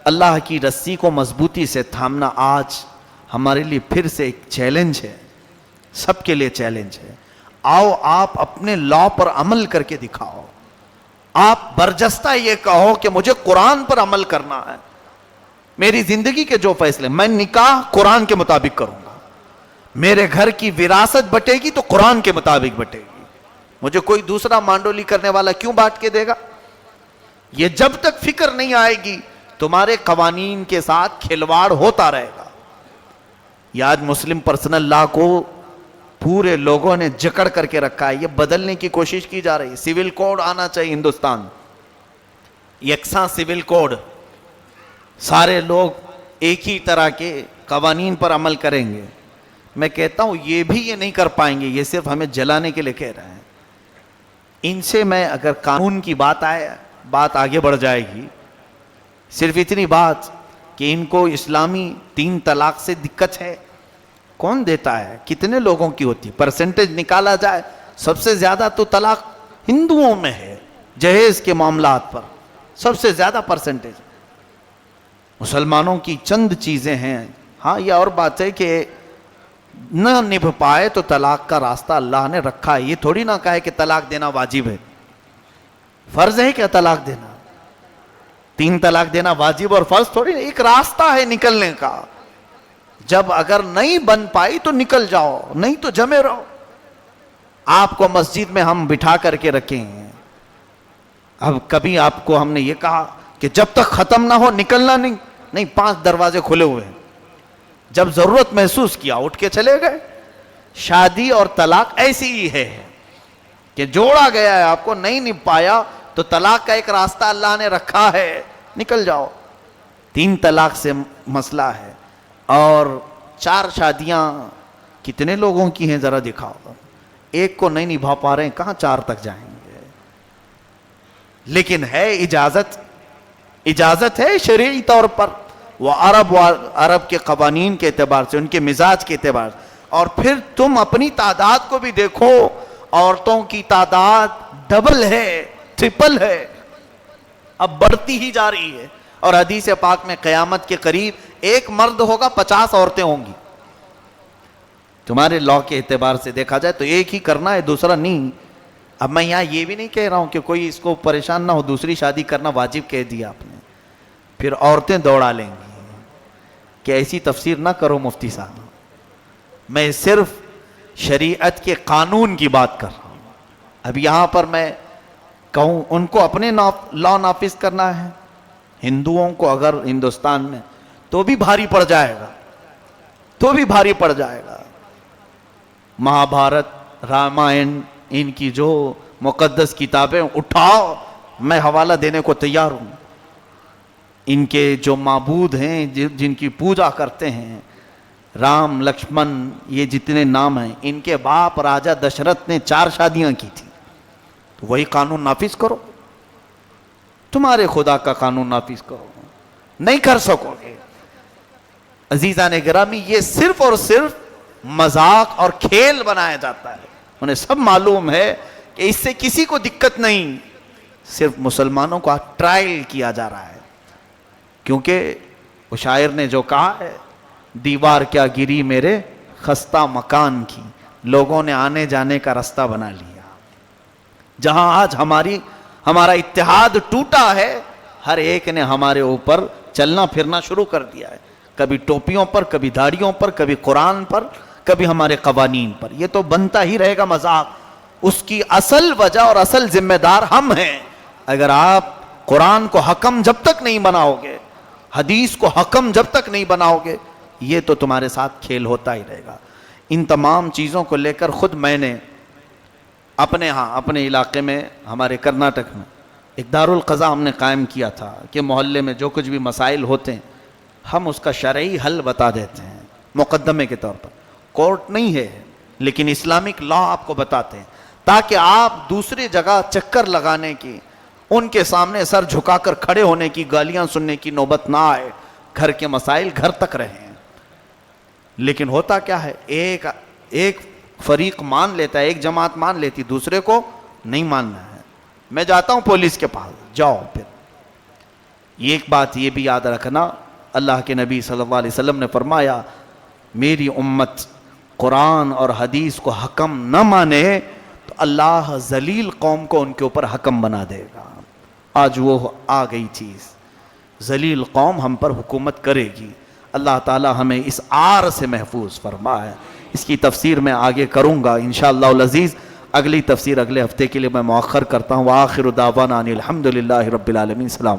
اللہ کی رسی کو مضبوطی سے تھامنا آج ہمارے لیے پھر سے ایک چیلنج ہے، سب کے لیے چیلنج ہے۔ آؤ آپ اپنے لا پر عمل کر کے دکھاؤ، آپ برجستہ یہ کہو کہ مجھے قرآن پر عمل کرنا ہے، میری زندگی کے جو فیصلے، میں نکاح قرآن کے مطابق کروں گا، میرے گھر کی وراثت بٹے گی تو قرآن کے مطابق بٹے گی، مجھے کوئی دوسرا مانڈولی کرنے والا کیوں بانٹ کے دے گا؟ یہ جب تک فکر نہیں آئے گی تمہارے قوانین کے ساتھ کھلواڑ ہوتا رہے گا۔ یہ آج مسلم پرسنل لا کو پورے لوگوں نے جکڑ کر کے رکھا ہے، یہ بدلنے کی کوشش کی جا رہی ہے۔ سول کوڈ آنا چاہیے ہندوستان، یکساں سول کوڈ، سارے لوگ ایک ہی طرح کے قوانین پر عمل کریں گے۔ میں کہتا ہوں یہ بھی یہ نہیں کر پائیں گے، یہ صرف ہمیں جلانے کے لیے کہہ رہے ہیں۔ ان سے میں اگر قانون کی بات آئے، بات آگے بڑھ جائے گی۔ صرف اتنی بات کہ ان کو اسلامی 3 طلاق سے دقت ہے، کون دیتا ہے؟ کتنے لوگوں کی ہوتی؟ پرسنٹیج نکالا جائے، سب سے زیادہ تو طلاق ہندوؤں میں ہے، جہیز کے معاملات پر سب سے زیادہ پرسنٹیج۔ مسلمانوں کی چند چیزیں ہیں، ہاں یہ اور بات ہے کہ نہ نبھ پائے تو طلاق کا راستہ اللہ نے رکھا ہے۔ یہ تھوڑی نہ کہا ہے کہ طلاق دینا واجب ہے، فرض ہے کیا طلاق دینا؟ 3 طلاق دینا واجب اور فرض تھوڑی، ایک راستہ ہے نکلنے کا۔ جب اگر نہیں بن پائی تو نکل جاؤ، نہیں تو جمے رہو۔ آپ کو مسجد میں ہم بٹھا کر کے رکھے ہیں، اب کبھی آپ کو ہم نے یہ کہا کہ جب تک ختم نہ ہو نکلنا نہیں، 5 دروازے کھلے ہوئے ہیں، جب ضرورت محسوس کیا اٹھ کے چلے گئے۔ شادی اور طلاق ایسی ہی ہے کہ جوڑا گیا ہے، آپ کو نہیں نبھ پایا تو طلاق کا ایک راستہ اللہ نے رکھا ہے، نکل جاؤ۔ 3 طلاق سے مسئلہ ہے، اور 4 شادیاں کتنے لوگوں کی ہیں ذرا دکھاؤ، ایک کو نہیں نبھا پا رہے ہیں، کہاں 4 تک جائیں گے؟ لیکن ہے اجازت ہے شرعی طور پر، وہ عرب کے قوانین کے اعتبار سے، ان کے مزاج کے اعتبار سے۔ اور پھر تم اپنی تعداد کو بھی دیکھو، عورتوں کی تعداد ڈبل ہے، ٹرپل ہے، اب بڑھتی ہی جا رہی ہے۔ اور حدیث پاک میں قیامت کے قریب ایک مرد ہوگا 50 عورتیں ہوں گی۔ تمہارے لا کے اعتبار سے دیکھا جائے تو ایک ہی کرنا ہے، دوسرا نہیں۔ اب میں یہاں یہ بھی نہیں کہہ رہا ہوں کہ کوئی اس کو پریشان نہ ہو، دوسری شادی کرنا واجب کہہ دیا آپ نے، پھر عورتیں دوڑا لیں گی کہ ایسی تفسیر نہ کرو مفتی صاحب۔ میں صرف شریعت کے قانون کی بات کر رہا ہوں۔ اب یہاں پر میں کہوں ان کو اپنے لا نافذ کرنا ہے، ہندوؤں کو اگر ہندوستان میں، تو بھی بھاری پڑ جائے گا۔ مہابھارت، رامائن، ان کی جو مقدس کتابیں اٹھاؤ، میں حوالہ دینے کو تیار ہوں۔ ان کے جو معبود ہیں، جن کی پوجا کرتے ہیں، رام، لکشمن، یہ جتنے نام ہیں، ان کے باپ راجہ دشرت نے 4 شادیاں کی تھی، تو وہی قانون نافذ کرو، تمہارے خدا کا قانون نافذ کرو۔ نہیں کر سکو گے عزیزان گرامی، یہ صرف اور صرف مذاق اور کھیل بنایا جاتا ہے۔ انہیں سب معلوم ہے کہ اس سے کسی کو دقت نہیں، صرف مسلمانوں کو ٹرائل کیا جا رہا ہے۔ کیونکہ وہ شاعر نے جو کہا ہے، دیوار کیا گری میرے خستہ مکان کی، لوگوں نے آنے جانے کا راستہ بنا لیا۔ جہاں آج ہمارا اتحاد ٹوٹا ہے، ہر ایک نے ہمارے اوپر چلنا پھرنا شروع کر دیا ہے، کبھی ٹوپیوں پر، کبھی داڑھیوں پر، کبھی قرآن پر، کبھی ہمارے قوانین پر۔ یہ تو بنتا ہی رہے گا مذاق، اس کی اصل وجہ اور اصل ذمہ دار ہم ہیں۔ اگر آپ قرآن کو حکم جب تک نہیں بناؤ گے، حدیث کو حکم جب تک نہیں بناؤ گے، یہ تو تمہارے ساتھ کھیل ہوتا ہی رہے گا۔ ان تمام چیزوں کو لے کر خود میں نے اپنے علاقے میں، ہمارے کرناٹک میں ایک دارالقضاء ہم نے قائم کیا تھا کہ محلے میں جو کچھ بھی مسائل ہوتے ہیں ہم اس کا شرعی حل بتا دیتے ہیں، مقدمے کے طور پر۔ کورٹ نہیں ہے لیکن اسلامک لا آپ کو بتاتے ہیں، تاکہ آپ دوسری جگہ چکر لگانے کی، ان کے سامنے سر جھکا کر کھڑے ہونے کی، گالیاں سننے کی نوبت نہ آئے، گھر کے مسائل گھر تک رہیں۔ لیکن ہوتا کیا ہے، ایک فریق مان لیتا ہے، ایک جماعت مان لیتی، دوسرے کو نہیں ماننا ہے۔ میں جاتا ہوں پولیس کے پاس، جاؤ پھر ایک بات یہ بھی یاد رکھنا، اللہ کے نبی صلی اللہ علیہ وسلم نے فرمایا میری امت قرآن اور حدیث کو حکم نہ مانے تو اللہ ذلیل قوم کو ان کے اوپر حکم بنا دے گا۔ آج وہ آ گئی چیز، ذلیل قوم ہم پر حکومت کرے گی۔ اللہ تعالی ہمیں اس آر سے محفوظ فرمائے۔ اس کی تفسیر میں آگے کروں گا انشاءاللہ العزیز، اگلی تفسیر اگلے ہفتے کے لیے میں مؤخر کرتا ہوں۔ وآخر دعوانا ان الحمدللہ رب العالمین۔ سلام۔